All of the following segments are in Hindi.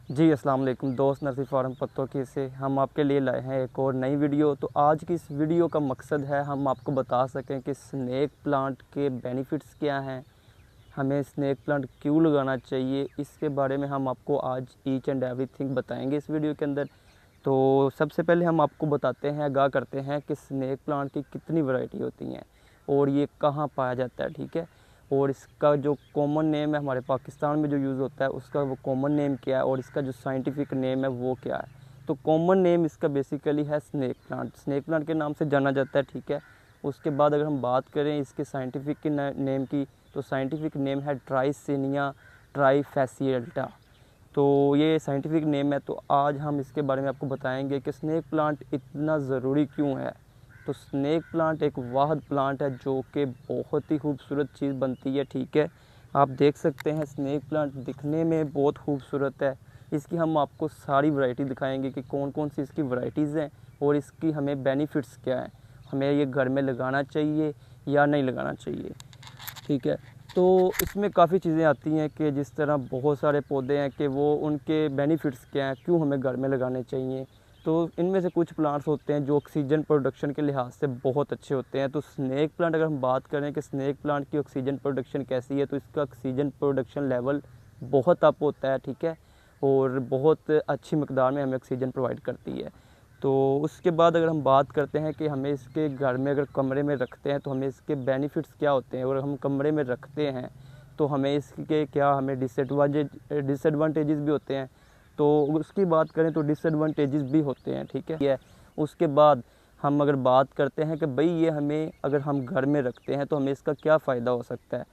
जी अस्सलाम वालेकुम दोस्त, नर्सरी फार्म पत्तों की से हम आपके लिए लाए हैं एक और नई वीडियो। तो आज की इस वीडियो का मकसद है हम आपको बता सकें कि स्नेक प्लांट के बेनिफिट्स क्या हैं, हमें स्नेक प्लांट क्यों लगाना चाहिए। इसके बारे में हम आपको आज ईच एंड एवरीथिंग बताएंगे इस वीडियो के अंदर। तो सबसे पहले हम आपको बताते हैं, आगाह करते हैं कि स्नेक प्लांट की कितनी वैरायटी होती हैं और ये कहाँ पाया जाता है, ठीक है। और इसका जो कॉमन नेम है हमारे पाकिस्तान में जो यूज़ होता है उसका वो कॉमन नेम क्या है और इसका जो साइंटिफिक नेम है वो क्या है। तो कॉमन नेम इसका बेसिकली है स्नेक प्लांट, स्नेक प्लांट के नाम से जाना जाता है, ठीक है। उसके बाद अगर हम बात करें इसके साइंटिफिक नेम की, तो साइंटिफिक नेम है ट्राइसिनिया ट्राइफेसिएल्टा। तो ये साइंटिफिक नेम है। तो आज हम इसके बारे में आपको बताएंगे कि स्नेक प्लांट इतना ज़रूरी क्यों है। तो स्नेक प्लांट एक वाहद प्लांट है जो कि बहुत ही खूबसूरत चीज़ बनती है, ठीक है। आप देख सकते हैं स्नेक प्लांट दिखने में बहुत खूबसूरत है। इसकी हम आपको सारी वैरायटी दिखाएंगे कि कौन कौन सी इसकी वैरायटीज़ हैं और इसकी हमें बेनिफिट्स क्या हैं, हमें ये घर में लगाना चाहिए या नहीं लगाना चाहिए, ठीक है। तो इसमें काफ़ी चीज़ें आती हैं कि जिस तरह बहुत सारे पौधे हैं कि वो उनके बेनिफिट्स क्या हैं, क्यों हमें घर में लगाने चाहिए। तो इनमें से कुछ प्लांट्स होते हैं जो ऑक्सीजन प्रोडक्शन के लिहाज से बहुत अच्छे होते हैं। तो स्नेक प्लांट अगर हम बात करें कि स्नेक प्लांट की ऑक्सीजन प्रोडक्शन कैसी है, तो इसका ऑक्सीजन प्रोडक्शन लेवल बहुत अप होता है, ठीक है। और बहुत अच्छी मकदार में हमें ऑक्सीजन प्रोवाइड करती है। तो उसके बाद अगर हम बात करते हैं कि हमें इसके घर में अगर कमरे में रखते हैं तो हमें इसके बेनिफिट्स क्या होते हैं, और हम कमरे में रखते हैं तो हमें इसके क्या हमें डिसएडवांटेजेस भी होते हैं। तो उसकी बात करें तो डिसएडवांटेजेस भी होते हैं, ठीक है। उसके बाद हम अगर बात करते हैं कि भाई ये हमें अगर हम घर में रखते हैं तो हमें इसका क्या फ़ायदा हो सकता है।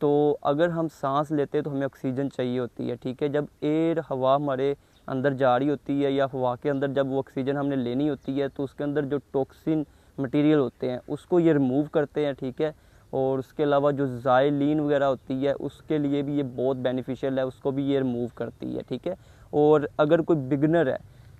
तो अगर हम सांस लेते हैं तो हमें ऑक्सीजन चाहिए होती है, ठीक है। जब एयर हवा हमारे अंदर जा रही होती है या हवा के अंदर जब वो ऑक्सीजन हमने लेनी होती है तो उसके अंदर जो टॉक्सिन मटेरियल होते हैं उसको ये रिमूव करते हैं, ठीक है। और उसके अलावा जो ज़ाइलिन वगैरह होती है उसके लिए भी ये बहुत बेनिफिशियल है, उसको भी ये रिमूव करती है, ठीक है। और अगर कोई बिगनर है,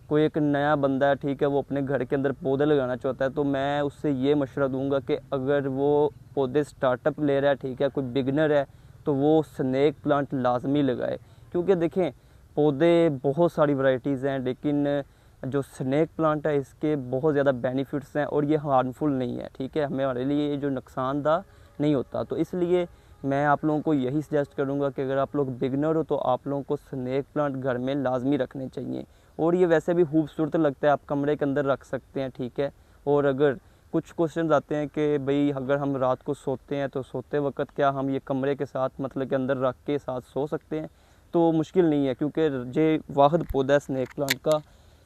कोई एक नया बंदा है, ठीक है, वो अपने घर के अंदर पौधे लगाना चाहता है, तो मैं उससे ये मशवरा दूंगा कि अगर वो पौधे स्टार्टअप ले रहा है, ठीक है, कोई बिगनर है, तो वो स्नेक प्लांट लाजमी लगाए। क्योंकि देखें पौधे बहुत सारी वैरायटीज़ हैं, लेकिन जो स्नेक प्लांट है इसके बहुत ज़्यादा बेनिफिट्स हैं और ये हार्मफुल नहीं है, ठीक है, हमारे लिए ये जो नुकसानदा नहीं होता। तो इसलिए मैं आप लोगों को यही सजेस्ट करूंगा कि अगर आप लोग बिगनर हो तो आप लोगों को स्नेक प्लांट घर में लाजमी रखने चाहिए। और ये वैसे भी खूबसूरत लगता है, आप कमरे के अंदर रख सकते हैं, ठीक है। और अगर कुछ क्वेश्चन आते हैं कि भाई अगर हम रात को सोते हैं तो सोते वक्त क्या हम ये कमरे के साथ मतलब के अंदर रख के साथ सो सकते हैं, तो मुश्किल नहीं है। क्योंकि ये वाहिद पौधा है स्नेक प्लांट का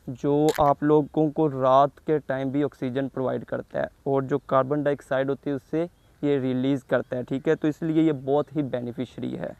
जो आप लोगों को रात के टाइम भी ऑक्सीजन प्रोवाइड करता है और जो कार्बन डाइऑक्साइड होती है उससे ये रिलीज़ करता है, ठीक है। तो इसलिए ये बहुत ही बेनिफिशरी है।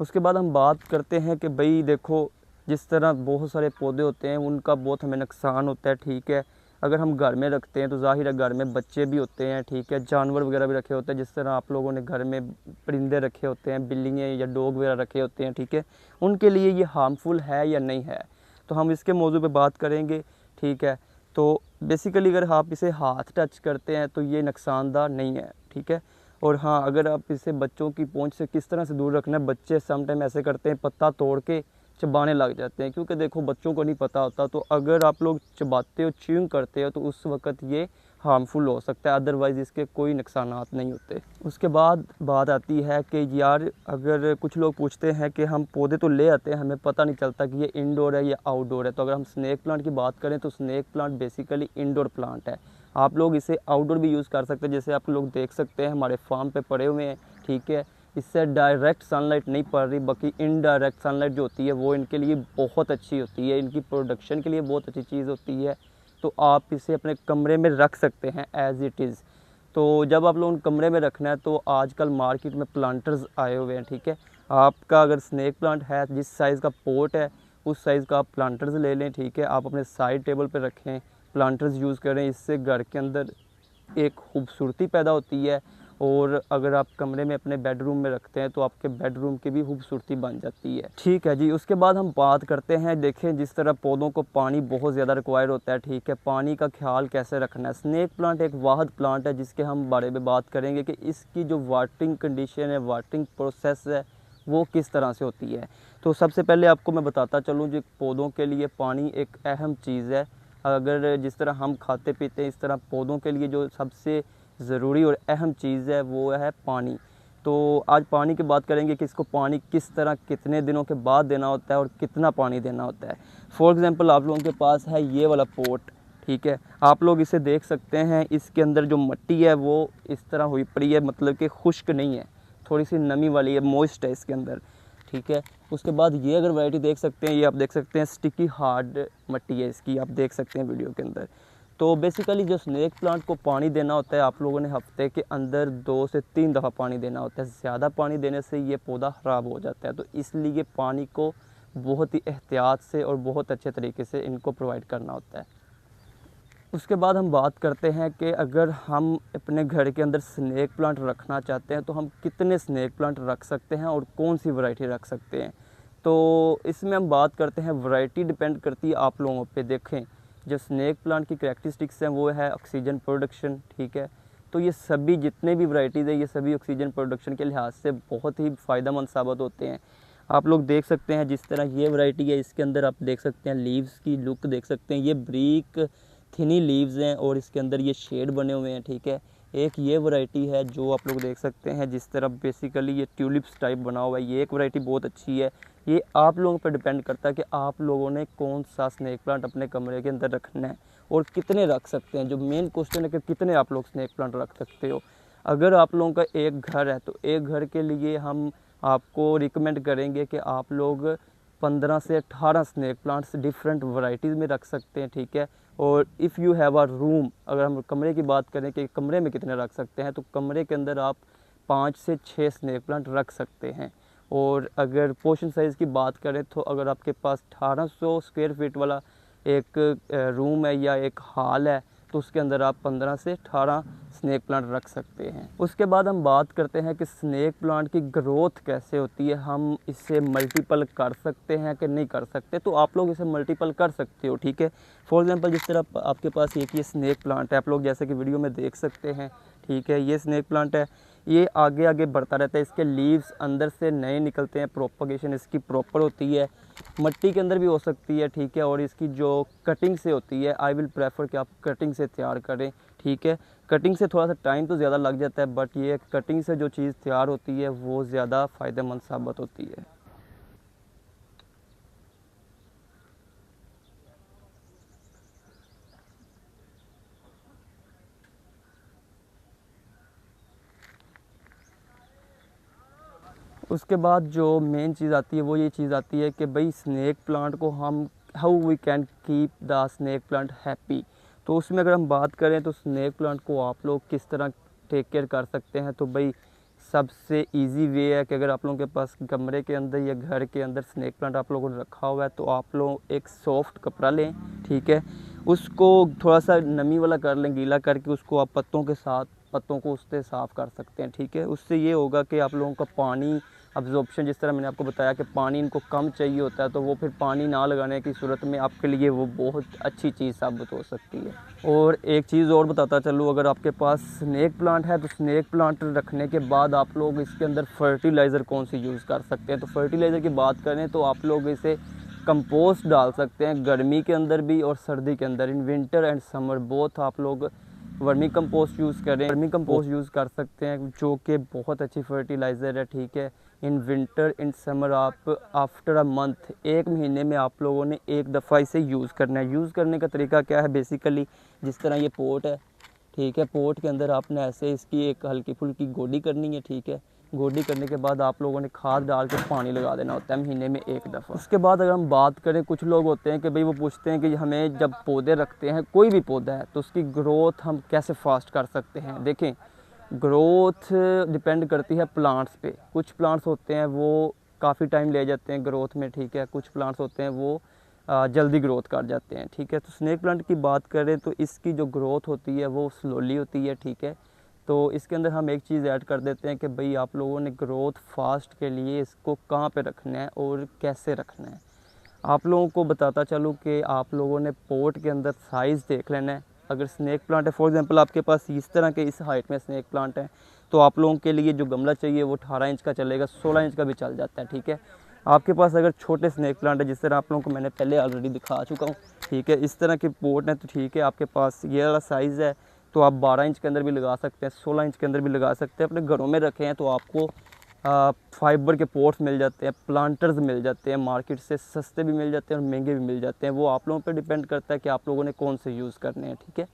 उसके बाद हम बात करते हैं कि भाई देखो जिस तरह बहुत सारे पौधे होते हैं उनका बहुत हमें नुकसान होता है, ठीक है। अगर हम घर में रखते हैं तो ज़ाहिर है घर में बच्चे भी होते हैं, ठीक है, जानवर वगैरह भी रखे होते हैं। जिस तरह आप लोगों ने घर में परिंदे रखे होते हैं, बिल्लियाँ या डॉग वगैरह रखे होते हैं, ठीक है, उनके लिए ये हार्मफुल है या नहीं है, तो हम इसके मौजू पे बात करेंगे, ठीक है। तो बेसिकली अगर आप इसे हाथ टच करते हैं तो ये नुकसानदा नहीं है, ठीक है। और हाँ, अगर आप इसे बच्चों की पहुंच से किस तरह से दूर रखना है, बच्चे समटाइम ऐसे करते हैं पत्ता तोड़ के चबाने लग जाते हैं, क्योंकि देखो बच्चों को नहीं पता होता। तो अगर आप लोग चबाते हो, च्यूइंग करते हो, तो उस वक्त ये हार्मफुल हो सकता है, अदरवाइज़ इसके कोई नुकसानात नहीं होते। उसके बाद बात आती है कि यार अगर कुछ लोग पूछते हैं कि हम पौधे तो ले आते हैं, हमें पता नहीं चलता कि ये इंडोर है या आउटडोर है। तो अगर हम स्नेक प्लांट की बात करें तो snake plant basically indoor plant है। आप लोग इसे आउटडोर भी यूज़ कर सकते हैं, जैसे आप लोग देख सकते हैं हमारे फार्म पे पड़े हुए हैं, ठीक है। इससे डायरेक्ट सनलाइट नहीं पड़ रही, बाकी इनडायरेक्ट सनलाइट जो होती है वो इनके लिए बहुत अच्छी होती है, इनकी प्रोडक्शन के लिए बहुत अच्छी चीज़ होती है। तो आप इसे अपने कमरे में रख सकते हैं एज़ इट इज़। तो जब आप लोगों ने कमरे में रखना है तो आजकल मार्केट में प्लांटर्स आए हुए हैं, ठीक है। आपका अगर स्नेक प्लांट है, जिस साइज़ का पोट है उस साइज़ का आप प्लांटर्स ले लें, ठीक है। आप अपने साइड टेबल पर रखें, प्लांटर्स यूज़ करें, इससे घर के अंदर एक खूबसूरती पैदा होती है और अगर आप कमरे में अपने बेडरूम में रखते हैं तो आपके बेडरूम की भी खूबसूरती बन जाती है। ठीक है जी, उसके बाद हम बात करते हैं, देखें जिस तरह पौधों को पानी बहुत ज़्यादा रिक्वायर होता है, ठीक है, पानी का ख्याल कैसे रखना है। स्नेक प्लांट एक वाहिद प्लांट है जिसके हम बारे में बात करेंगे कि इसकी जो वाटरिंग कंडीशन है, वाटरिंग प्रोसेस है, वो किस तरह से होती है। तो सबसे पहले आपको मैं बताता चलूँ जो पौधों के लिए पानी एक अहम चीज़ है। अगर जिस तरह हम खाते पीते हैं इस तरह पौधों के लिए जो सबसे ज़रूरी और अहम चीज़ है वो है पानी। तो आज पानी की बात करेंगे कि इसको पानी किस तरह कितने दिनों के बाद देना होता है और कितना पानी देना होता है। फॉर एग्ज़ाम्पल आप लोगों के पास है ये वाला पोट, ठीक है, आप लोग इसे देख सकते हैं, इसके अंदर जो मिट्टी है वो इस तरह हुई पड़ी है, मतलब कि खुश्क नहीं है, थोड़ी सी नमी वाली है, मॉइस्ट है इसके अंदर, ठीक है। उसके बाद ये अगर वैरायटी देख सकते हैं, ये आप देख सकते हैं स्टिकी हार्ड मिट्टी है इसकी, आप देख सकते हैं वीडियो के अंदर। तो बेसिकली जो स्नेक प्लांट को पानी देना होता है आप लोगों ने हफ्ते के अंदर 2 से 3 दफ़ा पानी देना होता है। ज़्यादा पानी देने से ये पौधा ख़राब हो जाता है, तो इसलिए पानी को बहुत ही एहतियात से और बहुत अच्छे तरीके से इनको प्रोवाइड करना होता है। उसके बाद हम बात करते हैं कि अगर हम अपने घर के अंदर स्नेक प्लांट रखना चाहते हैं तो हम कितने स्नेक प्लांट रख सकते हैं और कौन सी वैरायटी रख सकते हैं। तो इसमें हम बात करते हैं, वैरायटी डिपेंड करती है आप लोगों पे। देखें जो स्नेक प्लांट की करैक्टरिस्टिक्स हैं वो है ऑक्सीजन प्रोडक्शन, ठीक है। तो ये सभी जितने भी वैरायटीज़ है ये सभी ऑक्सीजन प्रोडक्शन के लिहाज से बहुत ही फ़ायदेमंद साबित होते हैं। आप लोग देख सकते हैं जिस तरह ये वैरायटी है, इसके अंदर आप देख सकते हैं लीव्स की लुक देख सकते हैं, ये ब्रीक थिनी लीव्स हैं और इसके अंदर ये शेड बने हुए हैं, ठीक है। एक ये वैरायटी है जो आप लोग देख सकते हैं जिस तरह बेसिकली ये ट्यूलिप्स टाइप बना हुआ है, ये एक वैरायटी बहुत अच्छी है। ये आप लोगों पर डिपेंड करता है कि आप लोगों ने कौन सा स्नेक प्लांट अपने कमरे के अंदर रखना है और कितने रख सकते हैं। जो मेन क्वेश्चन है कि कितने आप लोग स्नेक प्लांट रख सकते हो। अगर आप लोगों का एक घर है तो एक घर के लिए हम आपको रिकमेंड करेंगे कि आप लोग 15 से 18 स्नेक प्लांट्स डिफरेंट वैरायटीज़ में रख सकते हैं, ठीक है। और if you have a room, अगर हम कमरे की बात करें कि कमरे में कितने रख सकते हैं, तो कमरे के अंदर आप 5 से 6 स्नेक प्लांट रख सकते हैं। और अगर पोर्शन साइज़ की बात करें तो अगर आपके पास 1800 स्क्वायर फीट वाला एक रूम है या एक हॉल है तो उसके अंदर आप 15 से 18 स्नेक प्लांट रख सकते हैं। उसके बाद हम बात करते हैं कि स्नेक प्लांट की ग्रोथ कैसे होती है, हम इसे मल्टीपल कर सकते हैं कि नहीं कर सकते। तो आप लोग इसे मल्टीपल कर सकते हो, ठीक है। फॉर एग्जांपल जिस तरह आपके पास एक ये स्नेक प्लांट है, आप लोग जैसे कि वीडियो में देख सकते हैं, ठीक है, ये स्नेक प्लांट है, ये आगे आगे बढ़ता रहता है, इसके लीव्स अंदर से नए निकलते हैं, प्रोपगेशन इसकी प्रॉपर होती है, मिट्टी के अंदर भी हो सकती है, ठीक है। और इसकी जो कटिंग से होती है, आई विल प्रेफर कि आप कटिंग से तैयार करें, ठीक है। कटिंग से थोड़ा सा टाइम तो ज़्यादा लग जाता है, बट ये कटिंग से जो चीज़ तैयार होती है वो ज़्यादा फ़ायदेमंद साबित होती है। उसके बाद जो मेन चीज़ आती है वो ये चीज़ आती है कि भाई स्नेक प्लांट को हम how we can keep the snake plant happy. तो उसमें अगर हम बात करें तो स्नेक प्लांट को आप लोग किस तरह टेक केयर कर सकते हैं। तो भाई सबसे इजी वे है कि अगर आप लोगों के पास कमरे के अंदर या घर के अंदर स्नेक प्लांट आप लोगों ने रखा हुआ है तो आप लोग एक सॉफ्ट कपड़ा लें, ठीक है, उसको थोड़ा सा नमी वाला कर लें, गीला करके उसको आप पत्तों को उससे साफ़ कर सकते हैं, ठीक है। उससे ये होगा कि आप लोगों का पानी अब्जॉर्प्शन, जिस तरह मैंने आपको बताया कि पानी इनको कम चाहिए होता है, तो वो फिर पानी ना लगाने की सूरत में आपके लिए वो बहुत अच्छी चीज़ साबित हो सकती है। और एक चीज़ और बताता चलूँ, अगर आपके पास स्नेक प्लांट है तो स्नेक प्लांट रखने के बाद आप लोग इसके अंदर फर्टिलाइज़र कौन सी यूज़ कर सकते हैं। तो फर्टिलाइज़र की बात करें तो आप लोग इसे कंपोस्ट डाल सकते हैं, गर्मी के अंदर भी और सर्दी के अंदर, in winter and summer both आप लोग वर्मी कंपोस्ट यूज़ करें, वर्मी कंपोस्ट यूज़ कर सकते हैं जो कि बहुत अच्छी फर्टिलाइज़र है, ठीक है। इन विंटर इन समर आप आफ्टर अ मंथ, 1 महीने में आप लोगों ने एक दफ़ा इसे यूज़ करना है। यूज़ करने का तरीका क्या है, बेसिकली जिस तरह ये पोट है, ठीक है, पोट के अंदर आपने ऐसे इसकी एक हल्की फुल्की गोडी करनी है, ठीक है। गोडी करने के बाद आप लोगों ने खाद डाल के पानी लगा देना होता है महीने में एक दफ़ा। उसके बाद अगर हम बात करें, कुछ लोग होते हैं कि भाई वो पूछते हैं कि हमें जब पौधे रखते हैं, कोई भी पौधा है, तो उसकी ग्रोथ हम कैसे फास्ट कर सकते हैं। देखें, ग्रोथ डिपेंड करती है प्लांट्स पे। कुछ प्लांट्स होते हैं वो काफ़ी टाइम ले जाते हैं ग्रोथ में, ठीक है। कुछ प्लांट्स होते हैं वो जल्दी ग्रोथ कर जाते हैं, ठीक है। तो स्नेक प्लांट की बात करें तो इसकी जो ग्रोथ होती है वो स्लोली होती है, ठीक है। तो इसके अंदर हम एक चीज़ ऐड कर देते हैं कि भाई आप लोगों ने ग्रोथ फास्ट के लिए इसको कहाँ पे रखना है और कैसे रखना है। आप लोगों को बताता चलूँ कि आप लोगों ने पॉट के अंदर साइज़ देख लेना है। अगर स्नैक प्लांट है, फॉर एग्जांपल आपके पास इस तरह के इस हाइट में स्नैक प्लांट है, तो आप लोगों के लिए जो गमला चाहिए वो 18 इंच का चलेगा, 16 इंच का भी चल जाता है, ठीक है। आपके पास अगर छोटे स्नैक प्लांट है, जिस तरह आप लोगों को मैंने पहले ऑलरेडी दिखा चुका हूँ, ठीक है, इस तरह के पॉट है, तो ठीक है, आपके पास ये वाला साइज़ है तो आप 12 इंच के अंदर भी लगा सकते हैं, 16 इंच के अंदर भी लगा सकते हैं। अपने घरों में रखे हैं तो आपको फाइबर के पॉट्स मिल जाते हैं, प्लांटर्स मिल जाते हैं, मार्केट से सस्ते भी मिल जाते हैं और महंगे भी मिल जाते हैं। वो आप लोगों पे डिपेंड करता है कि आप लोगों ने कौन से यूज़ करने हैं, ठीक है।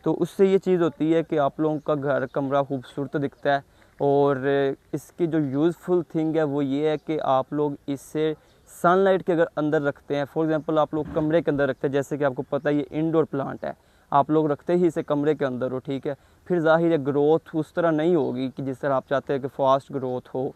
तो उससे ये चीज़ होती है कि आप लोगों का घर कमरा खूबसूरत दिखता है। और इसकी जो यूज़फुल थिंग है वो ये है कि आप लोग इससे सनलाइट के अगर अंदर रखते हैं, फॉर एग्जांपल आप लोग कमरे के अंदर रखते हैं, जैसे कि आपको पता है ये इंडोर प्लांट है, आप लोग रखते ही इसे कमरे के अंदर हो, ठीक है, फिर ज़ाहिर है ग्रोथ उस तरह नहीं होगी कि जिस तरह आप चाहते हैं कि फ़ास्ट ग्रोथ हो।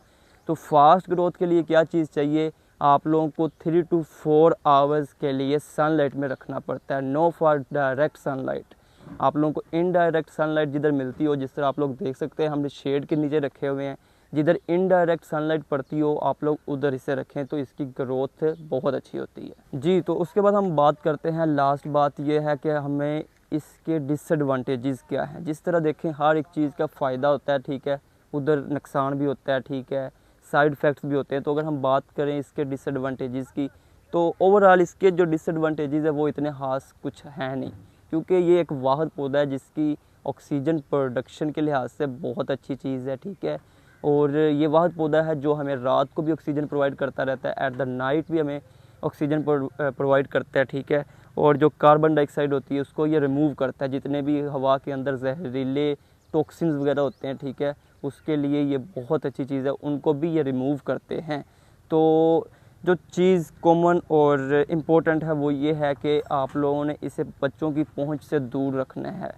तो फास्ट ग्रोथ के लिए क्या चीज़ चाहिए, आप लोगों को 3 to 4 आवर्स के लिए सनलाइट में रखना पड़ता है। No for direct sunlight. आप लोगों को इनडायरेक्ट सनलाइट जिधर मिलती हो, जिस तरह आप लोग देख सकते हैं हमने शेड के नीचे रखे हुए हैं, जिधर इनडायरेक्ट सनलाइट पड़ती हो आप लोग उधर इसे रखें तो इसकी ग्रोथ बहुत अच्छी होती है जी। तो उसके बाद हम बात करते हैं, लास्ट बात यह है कि हमें इसके डिसएडवांटेजेस क्या हैं। जिस तरह देखें हर एक चीज़ का फ़ायदा होता है, ठीक है, उधर नुकसान भी होता है, ठीक है, साइड इफ़ेक्ट्स भी होते हैं। तो अगर हम बात करें इसके डिसएडवांटेजेस की, तो ओवरऑल इसके जो डिसएडवांटेजेस है वो इतने ख़ास कुछ हैं नहीं, क्योंकि ये एक वाहिद पौधा है जिसकी ऑक्सीजन प्रोडक्शन के लिहाज से बहुत अच्छी चीज़ है, ठीक है। और ये वाहिद पौधा है जो हमें रात को भी ऑक्सीजन प्रोवाइड करता रहता है, एट द नाइट भी हमें ऑक्सीजन प्रोवाइड करता है, ठीक है। और जो कार्बन डाइऑक्साइड होती है उसको ये रिमूव करता है, जितने भी हवा के अंदर जहरीले टॉक्सिन्स वगैरह होते हैं, ठीक है, उसके लिए ये बहुत अच्छी चीज़ है, उनको भी ये रिमूव करते हैं। तो जो चीज़ कॉमन और इम्पोर्टेंट है वो ये है कि आप लोगों ने इसे बच्चों की पहुंच से दूर रखना है।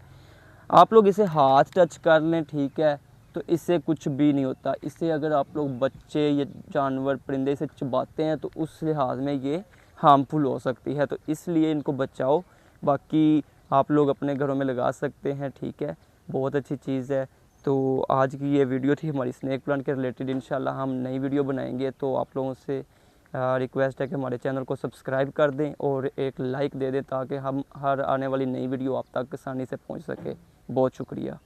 आप लोग इसे हाथ टच कर लें, ठीक है, तो इससे कुछ भी नहीं होता। इससे अगर आप लोग बच्चे या जानवर परिंदे इसे चबाते हैं तो उस लिहाज में ये हार्मफुल हो सकती है, तो इसलिए इनको बचाओ। बाकी आप लोग अपने घरों में लगा सकते हैं, ठीक है, बहुत अच्छी चीज़ है। तो आज की ये वीडियो थी हमारी स्नैक प्लांट के रिलेटेड। इंशाल्लाह हम नई वीडियो बनाएंगे, तो आप लोगों से रिक्वेस्ट है कि हमारे चैनल को सब्सक्राइब कर दें और एक लाइक दे दें ताकि हम हर आने वाली नई वीडियो आप तक आसानी से पहुंच सके। बहुत शुक्रिया।